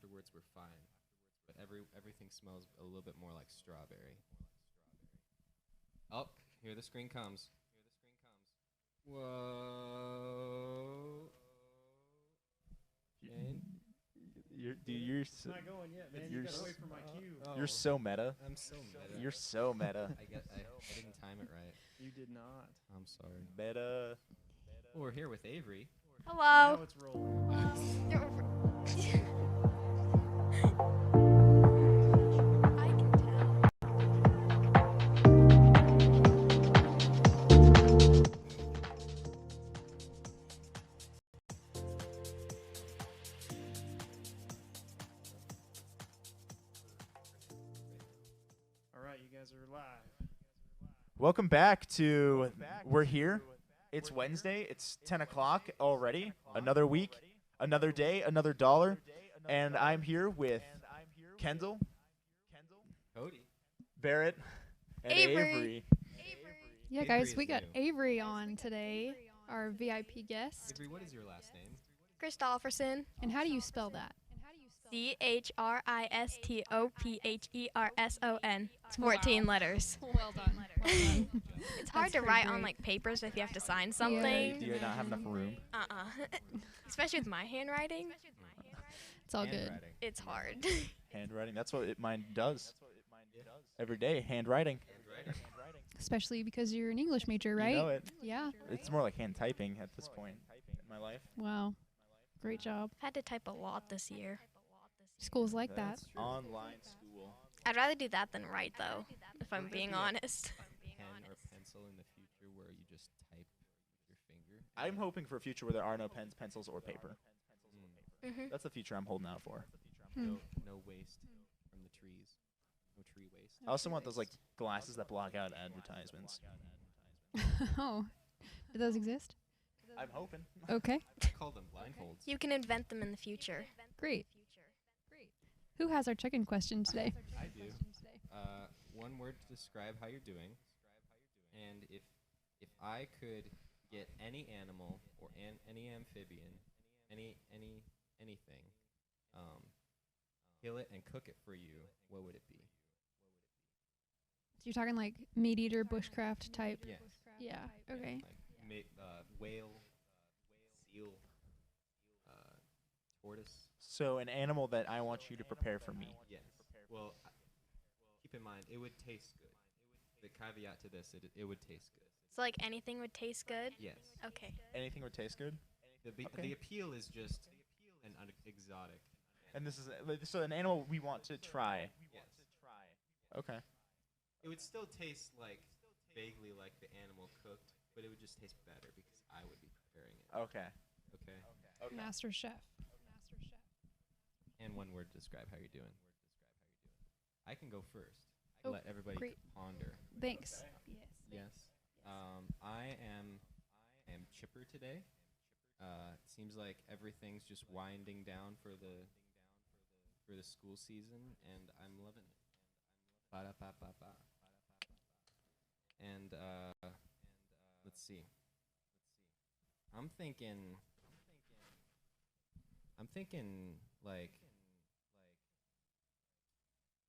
afterwards were fine. But everything smells a little bit more like strawberry. Oh, here the screen comes. Whoa. Shane? You're It's not going yet, man. You gotta wait for my cue. you're so meta. I'm so meta. You're so meta. I didn't time it right. You did not. I'm sorry. Meta. Well, we're here with Avery. Hello. Now it's rolling. I can tell. All right, you guys are live. Welcome back to We're Here. It's Wednesday. It's 10 o'clock already. Another week, another day, another dollar. And I'm here with Kendall, Cody. Barrett, and Avery. Avery. Yeah, Avery guys, is we got new. Avery on today, our VIP guest. Avery, what is your last name? Christopherson. And how do you spell that? CHRISTOPHERSON. It's 14 letters. Well done. It's hard That's to pretty write on great. like papers if you have to sign Do something. you not have enough room? Especially with my handwriting, It's all good. Handwriting. it's hard. Handwriting. That's what mine does. Every day, handwriting. Especially because you're an English major, right? You know it. Yeah. It's more like hand typing at this point in my life. Wow. Great job. I've had to type a lot this year. Schools like that. That's online school. I'd rather do that than write though, if I'm being honest. Pen or pencil in the future where you just type with your finger. I'm hoping for a future where there are no pens, pencils, or paper. hmm That's the future I'm holding out for. No waste from the trees. No tree waste. I also want those like glasses that block out advertisements. Oh. Do those exist? I'm hoping. Okay. I call them blindfolds. You can invent them in the future. Great. Who has our check-in question today? I do. One word to describe how you're doing. And if I could get any animal or any amphibian, anything, kill it and cook it for you, what would it be? So you're talking like meat eater, bushcraft type? Yes. Yeah. Okay. Like whale, seal, tortoise. So an animal that I want you to prepare for me. Yes. Well, keep in mind, it would taste good. The caveat to this, it would taste good. So like anything would taste good? Yes. Okay. Anything would taste good. Okay. The appeal is just an exotic. And this is so an animal we want to try. Yes. Okay. It would still taste like vaguely like the animal cooked, but it would just taste better because I would be preparing it. Okay. Okay. Master Chef. And one word to describe how you're doing. I can go first. Oh, Let everybody great. ponder. Thanks. Yes. I am chipper today. It seems like everything's just winding down for the school season, and I'm loving it. Ba-da-ba-ba-ba. And let's see. I'm thinking like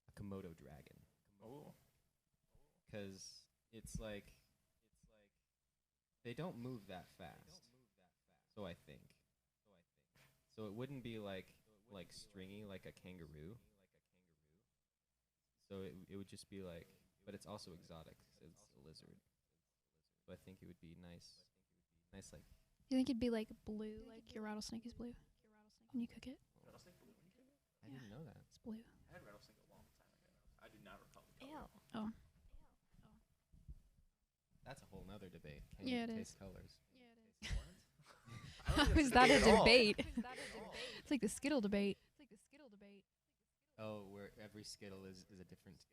a Komodo dragon. Oh. 'Cause it's like they don't move that fast. So I think. So it wouldn't be like stringy like a kangaroo. So it would just be like, but it's also exotic 'cause it's a lizard. So I think it would be nice like You think it'd be like blue, like your rattlesnake is blue when you cook it? I didn't know that. It's blue. I had rattlesnake a long time ago. I do not recall the Ew. color. Oh. That's a whole nother debate. Can Yeah, you it taste is. colors? I don't How think is that's that a at all. debate? It's like the Skittle debate. Oh, where every Skittle is a different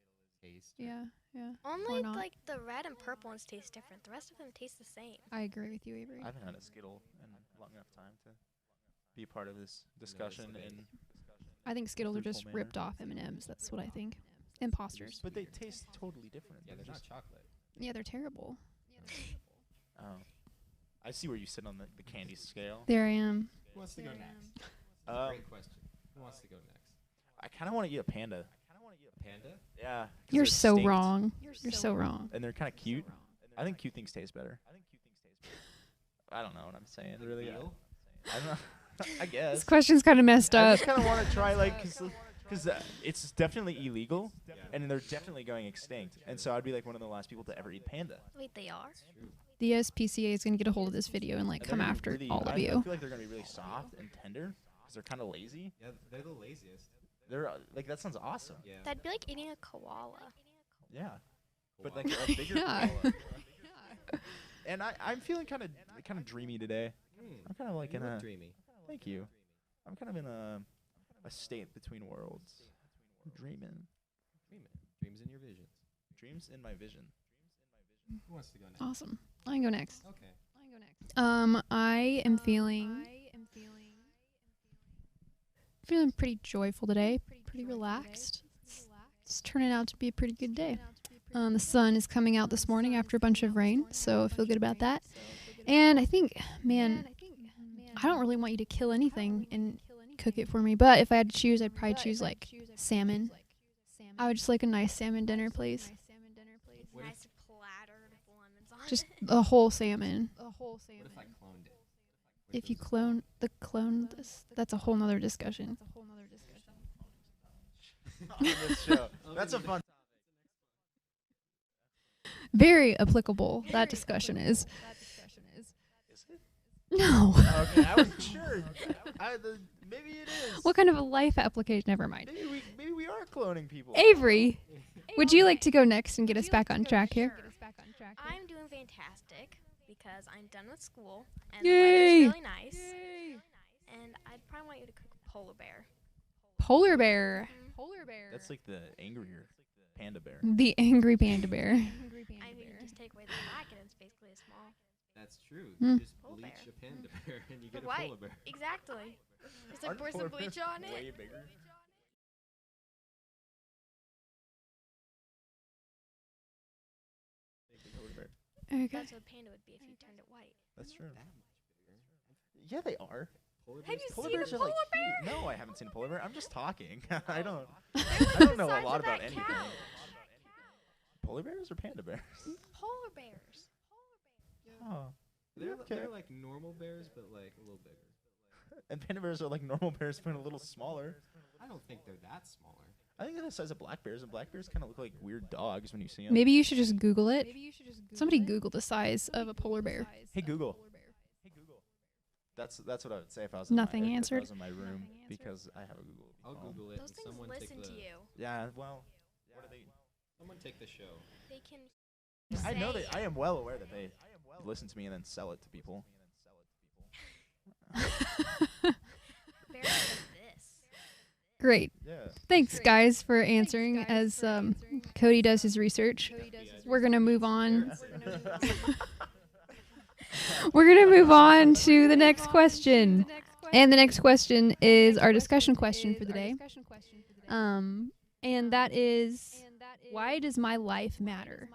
taste. or- Yeah, yeah. Only not? like the red and purple ones taste different. The rest of them taste the same. I agree with you, Avery. I haven't had a Skittle in long enough time to be part of this discussion. debate. And I think Skittles are just fruitful ripped manner. off M&Ms. That's what I think. Imposters. but they taste totally different. Yeah, they're not chocolate. Yeah, they're terrible. Oh. I see where you sit on the candy scale. There I am. Who wants to go next? Um, Great question. Who wants to go next? I kind of want to eat a panda. Panda? Yeah. 'cause You're they're so extinct, wrong. You're so wrong. And they're kind of cute. I think cute things taste better. I don't know what I'm saying. Really. Eel? I don't know. I guess. This question's kind of messed I up. just kind of want to try because it's definitely illegal, Yeah. and they're definitely going extinct. And so I'd be like one of the last people to ever eat panda. Wait, they are? The SPCA is gonna get a hold of this video and like And come they're gonna be after really- all of I you. feel like they're gonna be really soft and tender because they're kind of lazy. Yeah, they're the laziest. They're like that sounds awesome. Yeah. That'd be like eating a koala. Yeah, but Wow. like a bigger Yeah. koala. And I'm feeling kind of dreamy today. I'm kind of like You in look a. dreamy. Thank you. I'm kind of in a state between worlds. Dreaming. Dreams in your visions. Dreams in my vision. Who wants to go next? Awesome. I can go next. Okay. I am feeling pretty joyful today. Pretty relaxed. It's turning out to be a pretty good day. The sun is coming out this morning after a bunch of rain, so I feel good about that. And I think, man, I don't really want you to kill anything and cook it for me, but if I had to choose, I'd probably choose like salmon. I would just like a nice salmon dinner, please. What if, Nice platter with lemons on Just it. a whole salmon. what if I cloned it? What If it you was- clone this, that's a whole nother discussion. On this show. That's a fun. Very applicable, that discussion is. Is it? No. Okay, I wasn't sure. Maybe it is. What kind of a life application? Never mind. Maybe we are cloning people. Avery, would you like to go next and get us back on track here? I'm doing fantastic because I'm done with school and Yay! the weather's really nice. And I'd probably want you to cook a polar bear. Polar bear. That's like the angrier panda bear. The angry panda bear. I mean, you just take away the black and it's basically a small. That's true. Hmm. You just Polar bleach bear. a panda bear and you get a White. polar bear. Exactly. Just like Aren't pour some polar bleach bears on way it. bigger? Okay. That's what a panda would be if you turned it white. That's true. That much bigger. Yeah, they are. Polar Have bears you don't- Polar seen a bears are like polar bear? huge. No, I haven't seen a polar bear. I'm just talking. I don't. They're I like don't the know a size lot of about that anything. cow. Polar bears or panda bears? Polar bears. Oh. They're, Okay. they're like normal bears, but like a little bigger. And panda bears are like normal bears, but a little smaller. I don't think they're that smaller. I think they're the size of black bears, and black bears kind of look like weird dogs when you see them. Maybe you should just Google it. Somebody Google the size of a polar bear. Hey Google. That's what I would say if I was Nothing in my, if I answered. was in my room because I have a Google. I'll phone. Google it Those and things someone listen take to the you. Yeah, well, what are they? someone take the show. They can. I know say that I am well aware that they listen to me and then sell it to people. bears like this. Great. Yeah. Thanks, guys, for answering as Cody does his research. We're going to move on. We're going to move on to the next question. And the next question is our discussion question for the day. And that is, why does my life matter?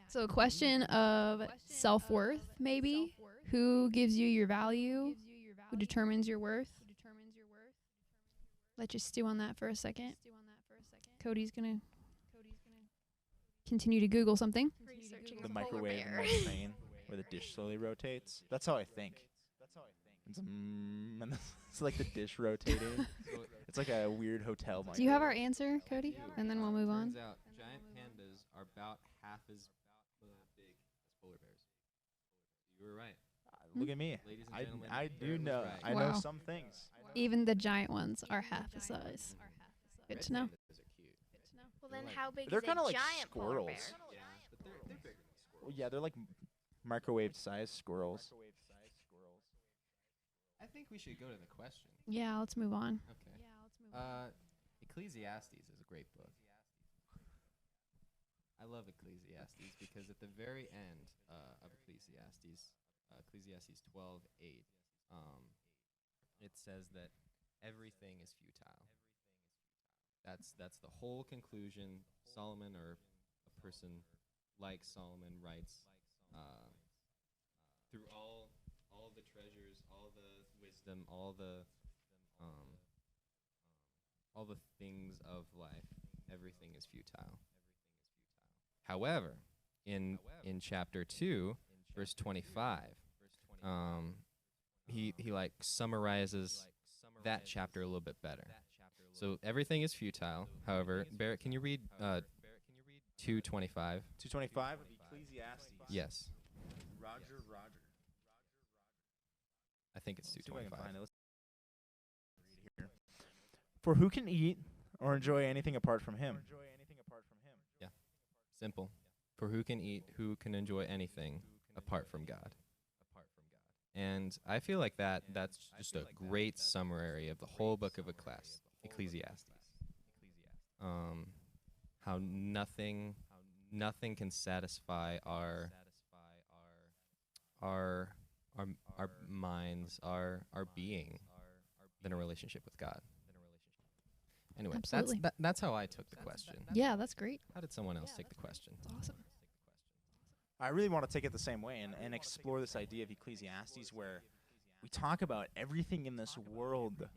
So a question of self-worth, maybe. Who gives you your value? Who determines your worth? Let's just stew on that for a second. Cody's going to continue to Google something. Researching The a polar microwave in bear. my Spain, where the dish slowly rotates. That's how I think. It's, and it's like the dish rotating. It's like a weird hotel microwave. Do you have our answer, Cody? And then we'll move on. Turns out giant pandas are about half as big as polar bears. You were right. Look at me. Ladies and I gentlemen, do Barrett was know. right. I know Wow. some things. Even the giant ones are half the size. Good Red to know. pandas are cute. Well, then Like- how big They're is a kind of like giant polar bear? squirrels. Yeah, but they're bigger than squirrels. Well, yeah, they're like microwave sized squirrels. I think we should go to the question. Yeah, let's move on. Okay. Ecclesiastes is a great book. I love Ecclesiastes because at the very end of Ecclesiastes, Ecclesiastes 12:8, it says that everything is futile. That's the whole conclusion. Solomon, or a person like Solomon, writes through all the treasures, all the wisdom, all the all the things of life, everything is futile. However, in chapter 2, verse 25, he like summarizes that chapter a little bit better. So everything is futile. However, Barrett, can you read 2:25? 225 of Ecclesiastes. Yes, Roger. I think it's See if I can 2:25. find it. Let's read it here. For who can eat or enjoy anything apart from him? Simple. For who can eat, who can enjoy anything apart from God? And I feel like that's just a great summary of the whole book of Ecclesiastes. How nothing can satisfy our minds, our being, than a relationship with God. Anyway, Absolutely. that's how I took the question. Yeah, that's great. How did someone else take the question? That's awesome. I really want to take it the same way and explore this idea of Ecclesiastes where we talk about everything in this world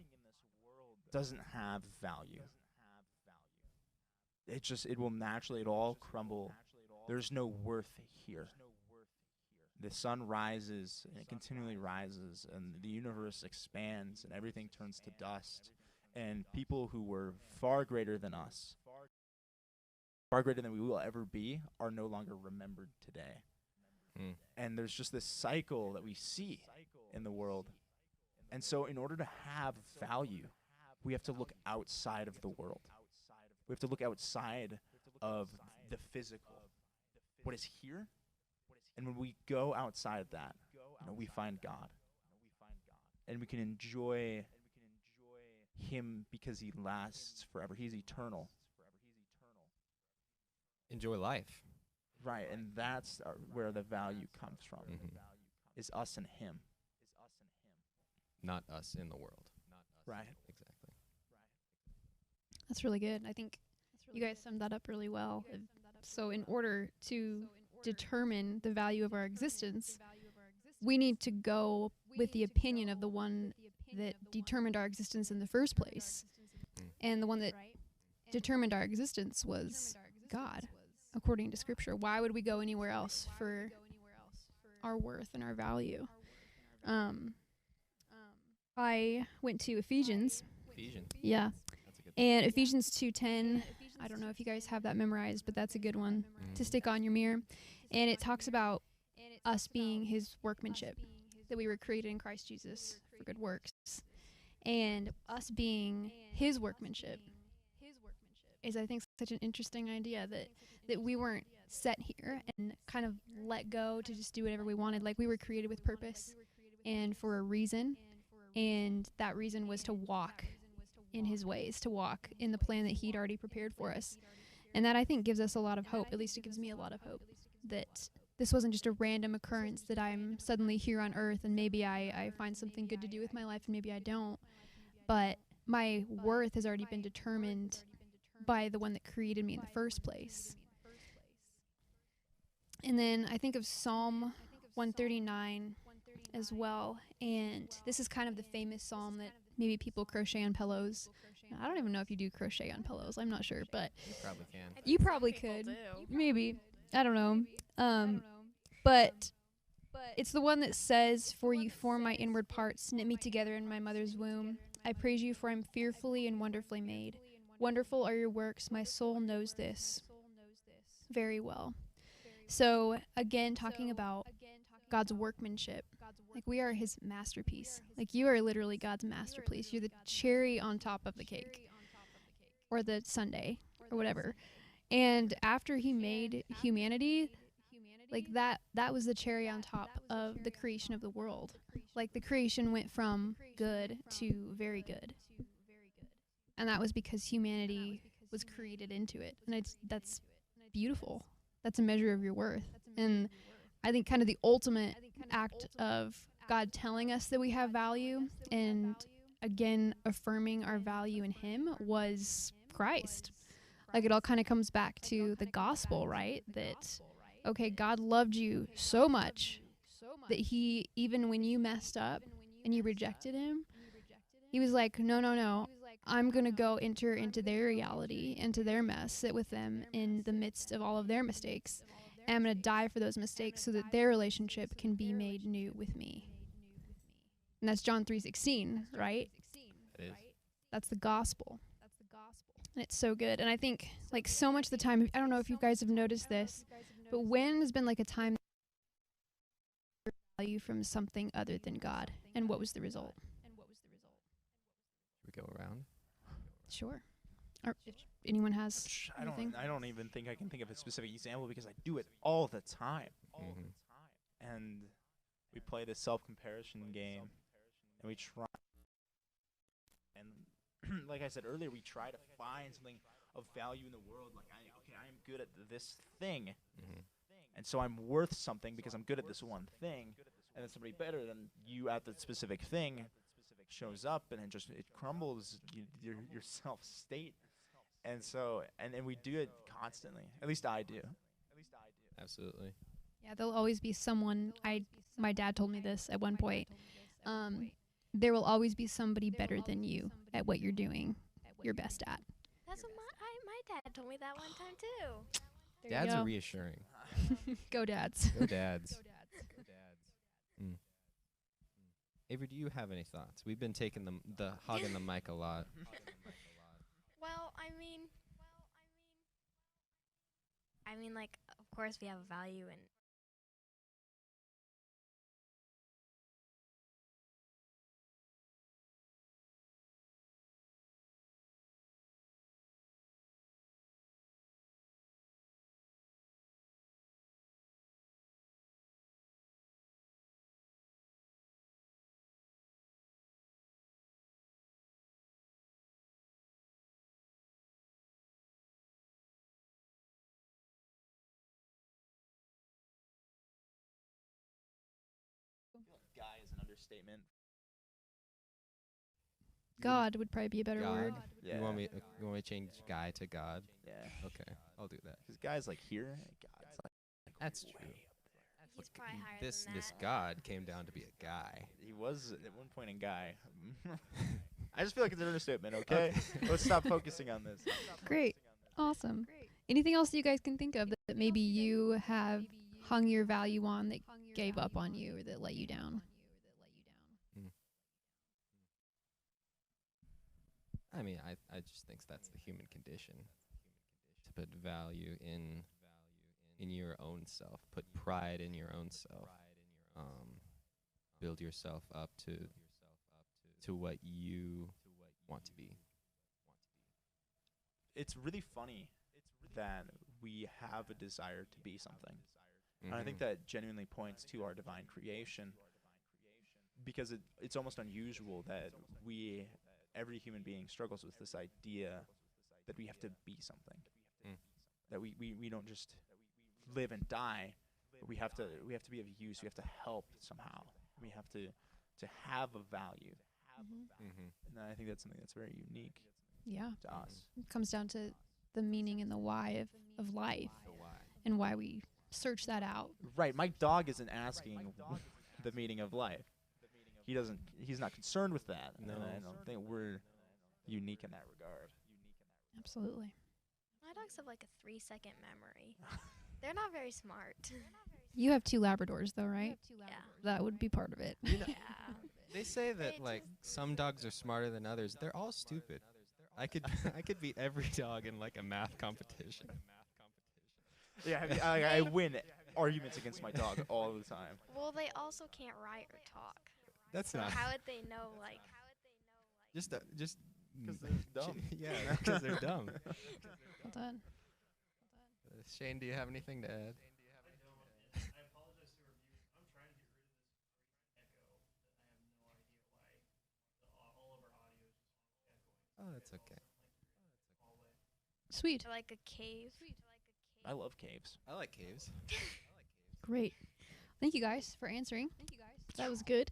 doesn't have value. It will naturally, it all crumble. There's no worth here. The sun rises and it continually rises and the universe expands and everything turns to dust. And people who were far greater than us, far greater than we will ever be, are no longer remembered today. Mm. And there's just this cycle that we see in the world. And so in order to have value, we have to look outside of the world. We have to look outside of the physical. What is here? And when we go outside that, we find God. And we can enjoy him because he lasts forever. He's eternal. Enjoy life. Right, and that's where the value comes from, is us and him. Not us in the world. Right. Exactly. That's really good. I think you guys summed that up really well. So in order to determine the value of our existence, we need to go with the opinion of the one that determined our existence in the first place. And the one that determined our existence was God, according to Scripture. Why would we go anywhere else for our worth and our value? I went to Ephesians. Yeah. That's a good And Ephesians 2:10, I don't know if you guys have that memorized, but that's a good one to stick on your mirror. And it talks about us being his workmanship, that we were created in Christ Jesus for good works. And us being his workmanship is, I think, such an interesting idea that we weren't set here and kind of let go to just do whatever we wanted. Like, we were created with purpose and for a reason. And that reason was to walk in his ways, to walk in the plan that he'd already prepared for us. And that, I think, gives us a lot of hope. At least it gives me a lot of hope that this wasn't just a random occurrence, that I'm suddenly here on earth and maybe I find something good to do with my life and maybe I don't. But my worth has already been determined by the one that created me in the first place. And then I think of Psalm 139 as well. And this is kind of the famous psalm that maybe people crochet on pillows. I don't even know if you do crochet on pillows. I'm not sure, but You probably can. you probably could. Maybe. I don't know. But it's the one that says, "For you form my inward parts, knit me together in my mother's womb. I praise you, for I'm fearfully and wonderfully made. Wonderful are your works. My soul knows this very well." So, again, talking about God's workmanship. Like, we are his masterpiece. Like, you are literally God's masterpiece. You're the cherry on top of the cake. Or the sundae, or whatever. And after he made humanity, like, that was the cherry on top of the creation of the world. Like, the creation went from good to very good. And that was because humanity was created into it. And that's beautiful. That's a measure of your worth. And I think kind of the ultimate act of God telling us that we have value and, again, affirming our value in him was Christ. Like, it all kind of comes back to the gospel, right? That, okay, God loved you so much that he, even when you messed up and you rejected him, he was like, no, I'm going to go enter into their reality, into their mess, sit with them in the midst of all of their mistakes. And I'm going to die for those mistakes so that their relationship can be made new with me. And that's John 3:16, right? It is. That's the gospel. And it's so good. And I think, like, so much of the time, I don't know if you guys have noticed this, but when has been like a time value from something other than God? And what was the result? Should we go around? Sure. Or if anyone has I anything. don't even think I can think of a specific example because I do it all the time. And we play this self-comparison game, and we try. And like I said earlier, we try to find something of value in the world. Like, I am good at this thing, and so I'm worth something because I'm good at this one thing. And then somebody better than you at that specific thing shows up, and it crumbles your self-state. And so, and we do it constantly. At least I do. Absolutely. Yeah, there'll always be someone. My dad told me this at one point. There will always be somebody better than you at what you're doing your best at. That's what my dad told me that one time too. There you Dads go. are reassuring. Go dads. Go dads. Mm. Avery, do you have any thoughts? We've been taking the hogging the mic a lot. Well, I mean, like, of course we have a value in. Guy is an understatement. God would probably be a better God. word. Yeah. You want me to change guy to God? Yeah. Okay, I'll do that. Because guys like here, God's like That's way true. He's Look, probably higher this than that. God came down to be a guy. He was at one point a guy. I just feel like it's an understatement. Okay, let's stop focusing on this. Great. Awesome. Anything else you guys can think of that maybe you have hung your value on that gave up on you or that let you down? I mean, I just think that's the human condition. To put value in your own self, put pride in your own self, build yourself up to what you want to be. It's really funny that we have a desire to be something. And I think that genuinely points to our divine creation, because it's almost unusual that every human being struggles with this idea that we have to be something. That we don't just live and die, but we have to be of use. We have to help somehow. We have to have a value. And I think that's something that's very unique Yeah. to us. It comes down to the meaning and the why of life The why. and why we search that out. Right, my dog isn't asking the meaning of life. He's not concerned with that. No. And I don't think we're unique in that regard. Absolutely. My dogs have like a 3-second memory. They're not very smart. You have 2 Labradors, though, right? Yeah. That would be part of it. Yeah. They say that They like some dogs are smarter than others. They're all stupid. I could beat every dog in like a math competition. Yeah, I win arguments against my dog all the time. Well, they also can't write or talk. That's So not how would they know, like? just Because they're dumb. Yeah, because they're dumb. Well done. Shane, do you have anything to add? Oh, that's okay. Sweet. Or like a cave. I love caves. I like caves. Great. Thank you guys for answering. That was good.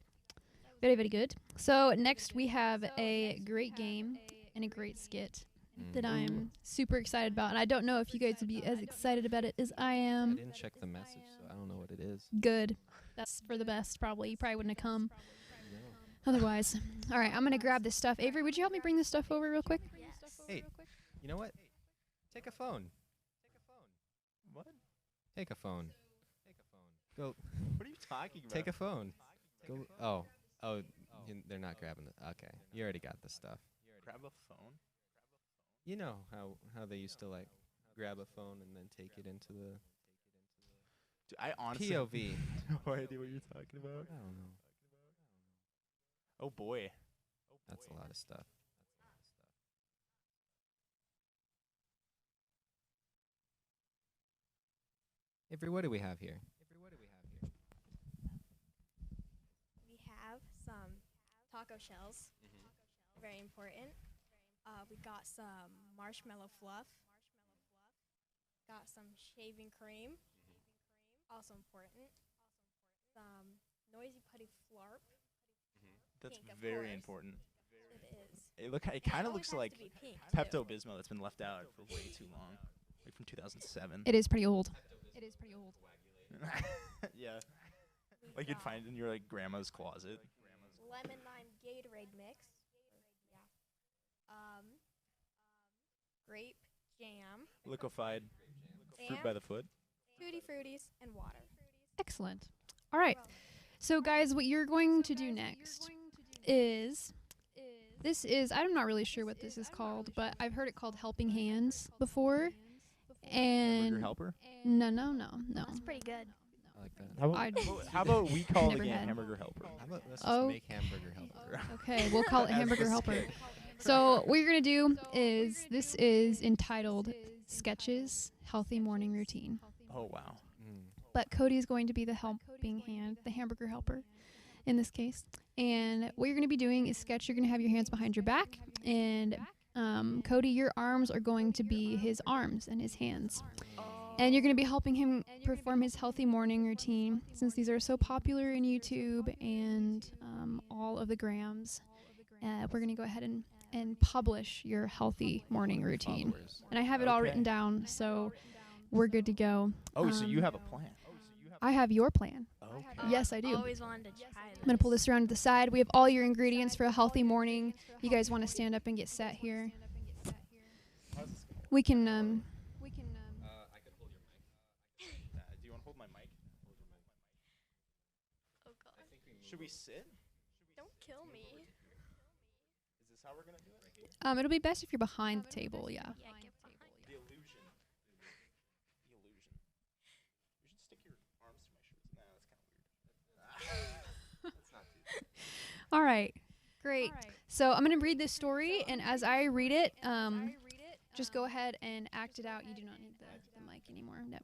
Very, very good. So next we have a great game and a great skit that I'm super excited about. And I don't know if you guys would be as excited about it as I I am. didn't check the message, so I don't know what it is. Good. That's for the best, probably. You probably wouldn't have come. Otherwise, all right, I'm going to grab this stuff. Avery, would you help me bring this stuff over real quick? Yes. Hey, you know what? Take a phone. What? Take a phone. Go. What are you talking about? Take a phone. Go. Oh. They're not grabbing it. Okay. You already got the stuff. Grab a phone. You know how they used to like grab a phone and then take it into the Dude, I honestly POV. no idea what you're talking about. I don't know. Oh boy. That's a lot of stuff. Avery, what do we have here? We have some taco shells. Very important. We got some marshmallow fluff. Got some shaving cream. Also important. Some noisy putty flarp. That's Pink, of very course. important. It is. It And kind of always looks has like to be pink, too. Pepto-Bismol that's been left out for way too long. Like from 2007. It is pretty old. Yeah. We Like you'd got find in your like grandma's closet. lemon lime Gatorade mix. Yeah. Grape jam. Liquefied fruit by And the foot. tutti fruities and water. Excellent. All right. So, guys, what you're going to do next is I'm not really sure what this is called, but I've heard it called helping hands before. Hamburger And helper. no. That's pretty good. I like that. How about we call it Never again had. hamburger helper? How about let's Oh. just make hamburger helper. Okay, we'll call it As hamburger the helper. skit. So what you're gonna do is this is entitled Sketches Healthy Morning Routine. Oh wow. But Cody is going to be the helping hand, the hamburger helper in this case. And what you're going to be doing is sketch. You're going to have your hands behind your back. And Cody, your arms are going to be his arms and his hands. And you're going to be helping him perform his healthy morning routine. Since these are so popular in YouTube and all of the grams, we're going to go ahead and publish your healthy morning routine. Followers. And I have it all Okay. written down, so we're good to go. Oh, so you have a plan. I have your plan. Okay. Yes, I do. Always wanted to try this. I'm going to pull this around to the side. We have all your ingredients for a healthy morning. You guys want to stand up and get set here? We can, I could hold your mic. Do you want to hold my mic? Oh god. Should we sit? Don't kill me. Is this how we're gonna do it? it'll be best if you're behind the table, yeah. Yeah, get behind. The illusion. The illusion. You should stick your arms to my shirts. Nah, that's kind of weird. That's not too. All right, great. So I'm going to read this story, and as I read it, just go ahead and act it out. You do not need the mic anymore. No.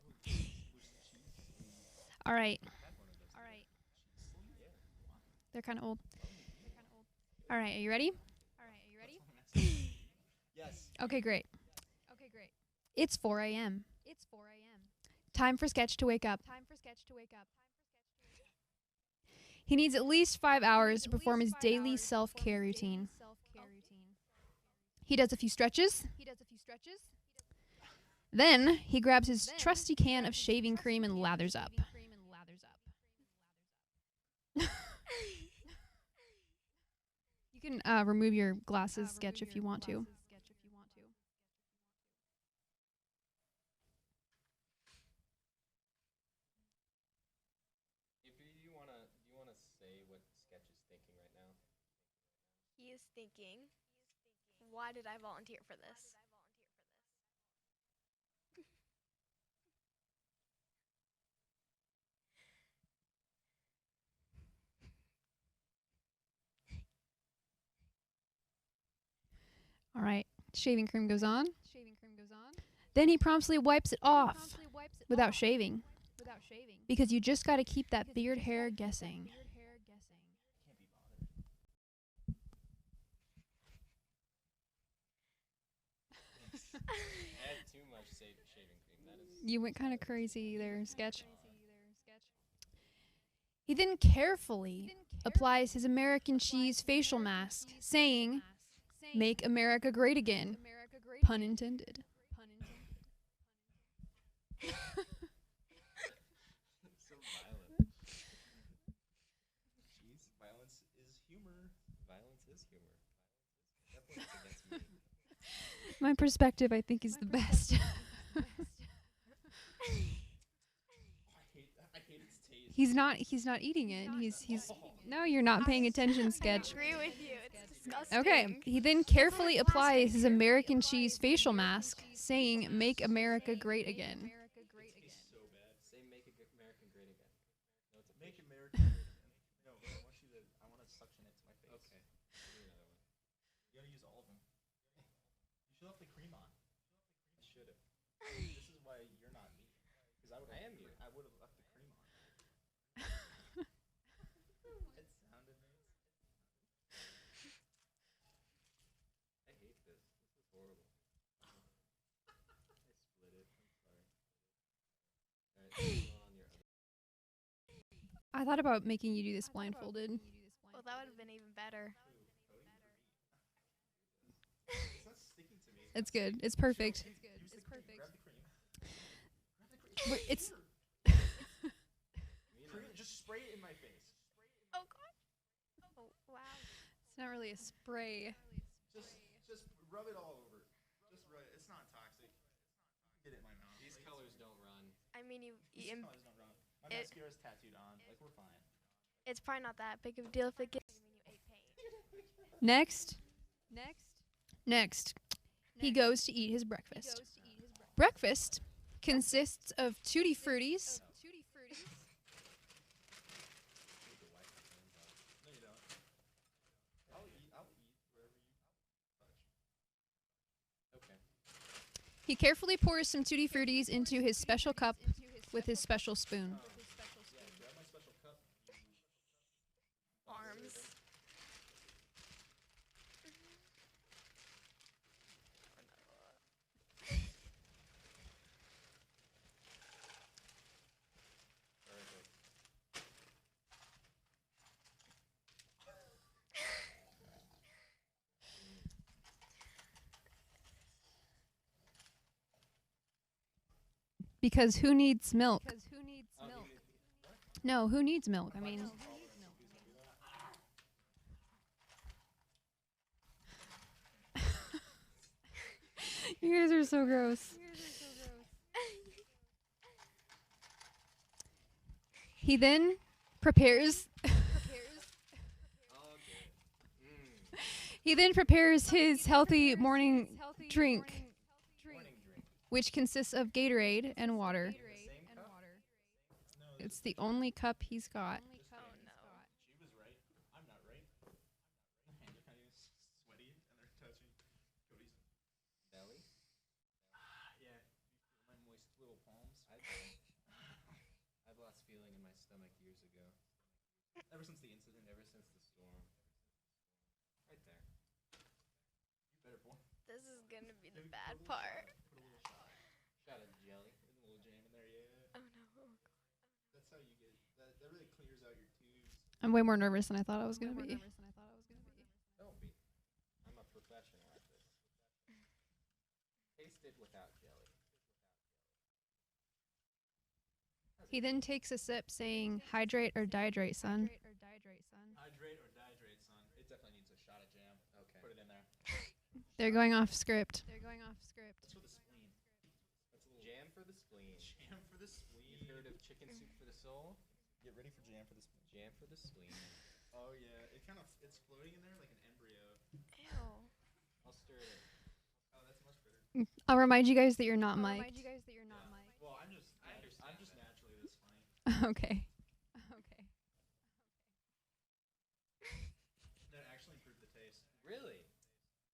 All right. They're kind of old. All right, are you ready? Yes. Okay, great. It's 4 a.m. Time for Sketch to wake up. He needs at least 5 hours to perform his daily self-care routine. He does a few stretches. Then he grabs his trusty can of shaving cream and lathers up. You can remove your glasses, Sketch, if you want to. Do you wanna say what Sketch is thinking right now? He is thinking, why did I volunteer for this? All right. Shaving cream goes on. Then he promptly wipes it off without shaving. Because you just got to keep that beard hair guessing. Add too much shaving cream. That is. You went kind of crazy there, Sketch. He then carefully applies his American cheese facial mask, saying, "Make America great again." Pun intended. So violent. Jeez, violence is humor. My perspective, I think, is the best. I hate its taste. He's not eating it. He's no, you're not paying attention, I Sketch. agree with you. It's disgusting. Okay. He then carefully applies his American cheese facial mask, saying, "Make America great again." It tastes so bad. Say make American great again. No, it's a Make facial. America great again. No, but I want to suction it to my face. Okay. Do another one. You gotta use all of them. You should have the cream on. I should have. This is why you're not me. Because I am you. I would have left the cream on. It sounded nice. I hate this. This is horrible. I split it. I'm sorry. Alright, so on your other. I thought about making you do this blindfolded. Well, that would have been even better. It's not sticking to me. It's good. It's perfect. Use the cream. Grab the cream. But it's Cream, just spray it in my face. Oh God. Oh wow. it's not really a spray. Just rub it all over. Just rub it. It's not toxic. Get it in my mouth. These Like, colors don't run. I mean, These colors don't run. My it- mascara's tattooed on. Like, we're fine. it's probably not that big of a deal if it gets. Next. He goes to eat his breakfast. Breakfast consists of tutti fruities, No, you don't. I'll eat wherever you touch. Okay. He carefully pours some tutti fruities into his special cup with his special spoon. Yeah, grab my special cup. Arms. Perfect. Because who needs milk? Oh, No, who needs milk? I mean, you guys are so gross. He then prepares. okay. He then prepares his healthy morning drink, Morning drink. which consists of Gatorade and water. The same cup? No, It's the only cup he's got. Oh no. she was right. I'm not right. My hands are kind of sweaty and they're touching Cody's. Belly? Yeah. You feel my moist little palms. I've lost feeling in my stomach years ago. Ever since the incident. Ever since the storm. Right there. You better pour. This is gonna be the Maybe bad put a little part. shot. Put a little shot. Shot of jelly. Put a little jam in there, yeah. Oh no. That's how you get. That really clears out your tubes. I'm way more nervous than I thought I was going to be. Don't be. I'm a professional at this. Taste it without jelly. He then takes a sip, saying, "Hydrate or dihydrate, son." Hydrate or dihydrate, son. It definitely needs a shot of jam. Okay. Put it in there. They're going off script. That's for the spleen. That's a little jam for the spleen. Jam for the spleen. You've heard of chicken soup for the soul? Get ready for jam for the spleen. Jam for the spleen. Oh yeah, it's floating in there like an embryo. Ew. I'll stir it. Oh, that's much better. I'll remind you guys that you're not mic'd. Well, I'm just naturally this funny. Okay. That actually improved the taste. Really?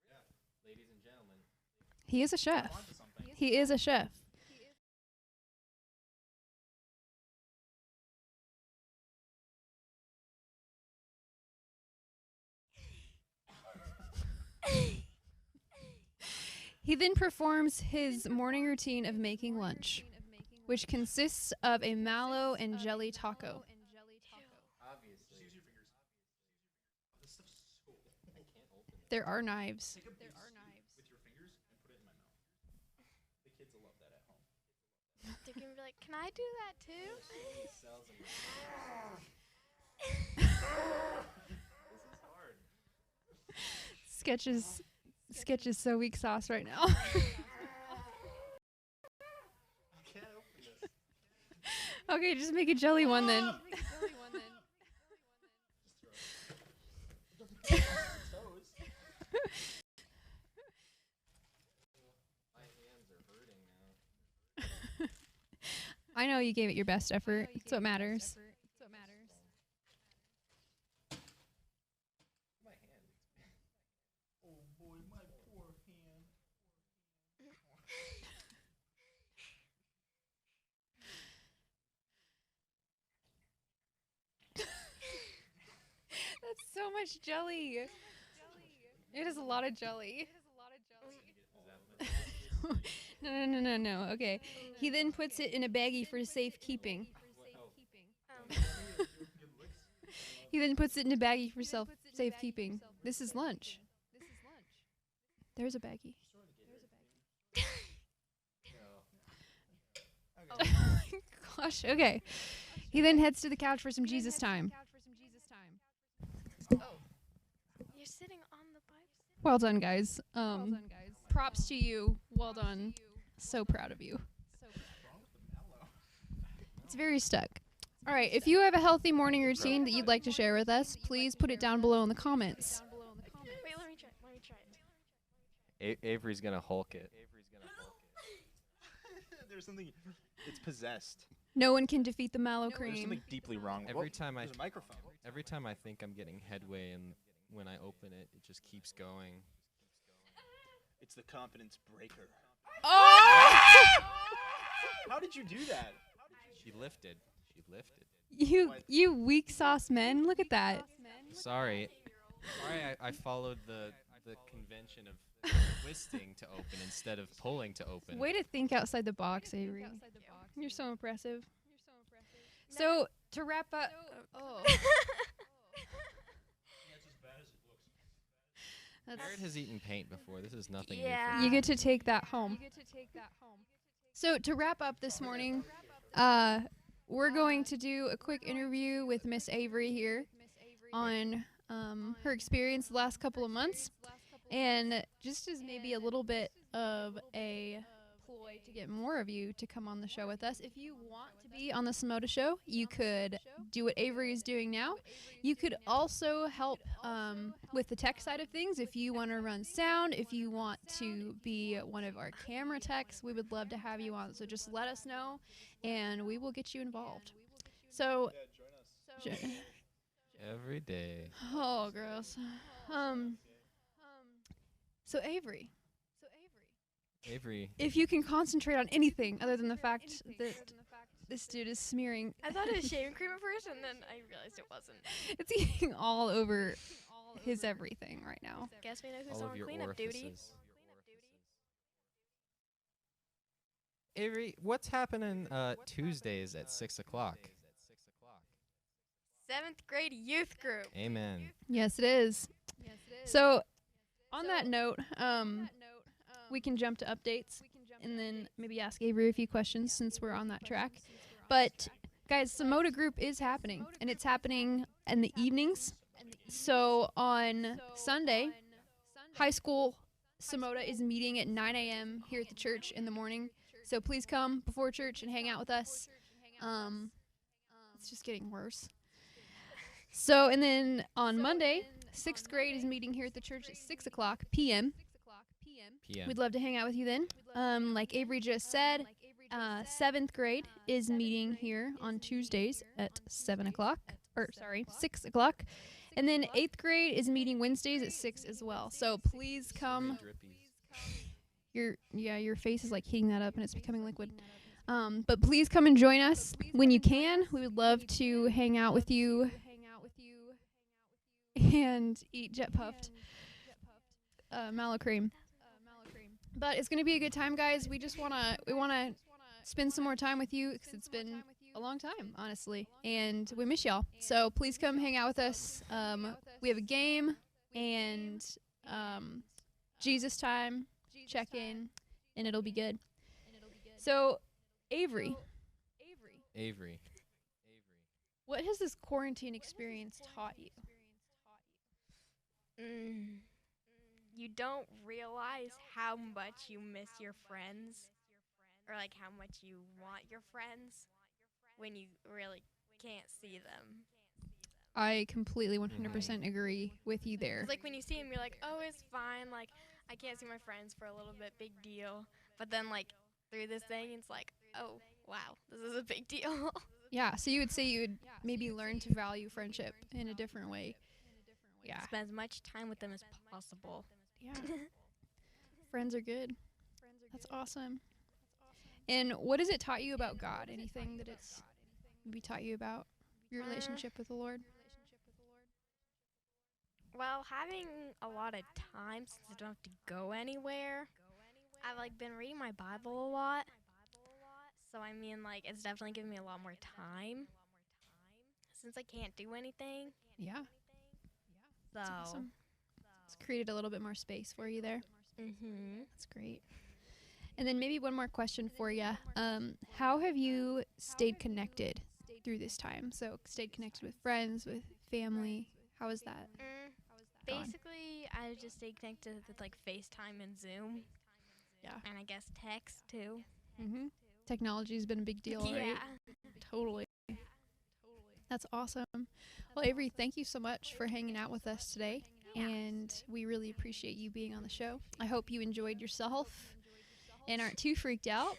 Yeah. Ladies and gentlemen. He is a chef. I'm onto something. He is a chef. He then performs his morning routine of making lunch, which consists of a mallow and jelly taco. Obviously. Just use your fingers. This stuff's so. I can't open it. There are knives. Take a piece with your fingers and put it in my mouth. The kids will love that at home. They're gonna be like, "Can I do that too?" These cells in my This is hard. Sketches sketch is so weak sauce right now. Okay, just make a jelly one then. I know you gave it your best effort. That's what matters. That's so much jelly. It is a lot of jelly. No. Okay. He then puts it in a baggie for safekeeping. He then puts it in a baggie for safekeeping. This is lunch. There's a baggie. Gosh, okay. He then heads to the couch for some Jesus time. You're sitting on the Bible. Well done, guys. Props to you. Well done. So proud of you. It's very stuck. All right, if you have a healthy morning routine that you'd like to share with us, please put it down below in the comments. Wait, let me try it. Avery's gonna Hulk it. There's something. It's possessed. No one can defeat the mallow There's cream. something deeply wrong. Every time there's a microphone. Every time I think I'm getting headway, and when I open it, it just keeps going. It's the confidence breaker. Oh! How did you do that? She lifted. You weak sauce men. Look at that. Sorry, I followed the convention of twisting to open instead of pulling to open. Way to think outside the box, Avery. You're so impressive. So to wrap up, Jared has eaten paint before. This is nothing new Yeah. for me. you get to take that home. So to wrap up this morning, we're going to do a quick interview with Miss Avery here on her experience the last couple of months, and just as maybe a little bit of a ploy to get more of you to come on the show with us. If you want to be on the SYMOTA show, you could do what Avery is doing now. You could also help with the tech side of things. If you want to run sound, if you want to be one of our camera techs, we would love to have you on. So just let us know, and we will get you involved. So, Every day. oh, gross. So Avery, if you can concentrate on anything other than the fact that this dude is smearing, I thought it was shaving cream at first, and then I realized it wasn't. it's eating all over his everything right now. Guess we know who's All on of your cleanup duty. orifices. Avery, what's happening Tuesdays at 6 o'clock? 7th grade youth group. Amen. Yes, it is. So, on that note, we can jump to updates and then maybe ask Avery a few questions since we're on that track. But, guys, SYMOTA group is happening, and it's happening in the evenings. So, on Sunday, high school SYMOTA is meeting at 9 a.m. here at the church in the morning. So, please come before church and hang out with us. It's just getting worse. So, and then on Monday, 6th grade is meeting here at the church at 6 o'clock p.m. We'd love to hang out with you then. Like Avery just said, 7th grade is meeting here on Tuesdays at 7 o'clock. 6 o'clock. And then 8th grade is meeting Wednesdays at 6 as well. So please come. Your face is like heating that up and it's becoming liquid. But please come and join us when you can. We would love to hang out with you and eat jet puffed mallow cream. But it's gonna be a good time, guys. We wanna spend some more time with you because it's been a long time, honestly, and we miss y'all. So please come hang out with us. We have a game and Jesus time. Check in, and it'll be good. So, Avery, what has this quarantine experience taught you? you don't realize how much you miss your friends or like how much you want your friends when you really can't see them. I completely 100% agree with you there. 'Cause, like when you see them, you're like, oh, it's fine. Like I can't see my friends for a little bit, big deal. But then like through this thing, it's like, oh wow, this is a big deal. Yeah, so you would say you would maybe learn to value friendship in a different way. Yeah. Spend as much time with them as possible. Yeah. Friends are good. That's awesome. And what has it taught you about God? Anything that it's maybe taught you about your relationship with the Lord? Well, having a lot of time since I don't have to go anywhere, I've like been reading my Bible a lot. So I mean, like it's definitely given me a lot more time since I can't do anything. Yeah. So. That's awesome. It's created a little bit more space for you there. Mhm. That's great. And then maybe one more question for you. How have you stayed connected through this time? So stayed connected with friends, with family. How is that? gone? Basically, I just stay connected with like FaceTime and Zoom. Yeah. And I guess text too. Mm-hmm. Technology's been a big deal, Yeah. right? Totally. That's awesome. Well, Avery, thank you so much for hanging out with us today. And we really appreciate you being on the show. I hope you enjoyed yourself and aren't too freaked out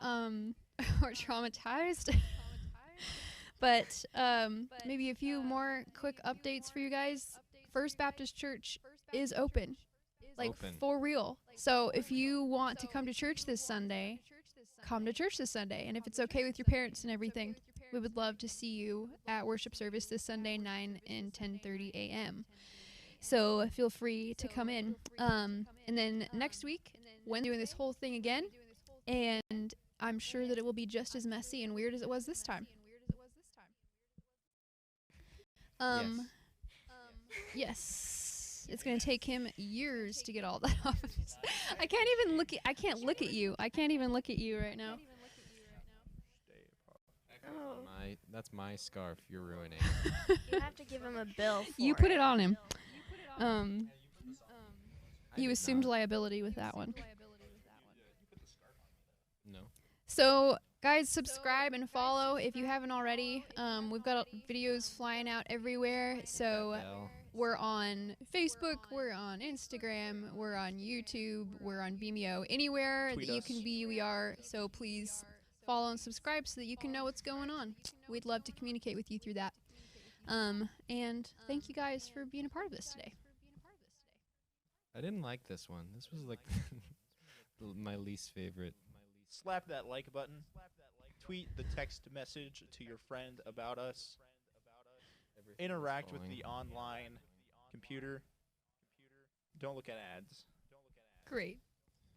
or traumatized. But maybe a few more quick updates for you guys. First Baptist Church is open, like for real. So if you want to come to church this Sunday, come to church this Sunday. And if it's okay with your parents and everything, we would love to see you at worship service this Sunday, 9 and 10:30 a.m. So feel free to come in. And then next week, when doing this whole thing again, and I'm sure that it will be just as messy and weird as it was this time. Yes. It's going to take him years to get all that off of his. I can't even look at you. I can't even look at you right now. Oh. That's my scarf. You're ruining. You have to give him a bill for You put it on him. You assumed liability with that one. No. So, guys, subscribe and follow if you haven't already. We've got videos flying out everywhere. So, we're on Facebook, we're on Instagram, we're on YouTube, we're on Vimeo. Anywhere Tweet that you us. can be, we are. So, please follow and subscribe so that you can know what's going on. We'd love to communicate with you through that. And thank you guys for being a part of this today. I didn't like this one. This was like my least favorite. Slap that like button. Tweet the text message to your friend about us. Interact with the online computer. Don't look at ads. Great.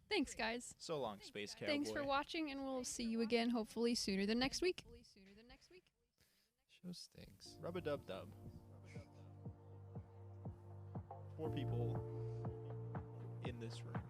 Thanks, guys. So long, Space Cowboy. Thanks for watching, and we'll see you again hopefully sooner than next week. Show stinks. Rub-a-dub-dub. 4 people in this room.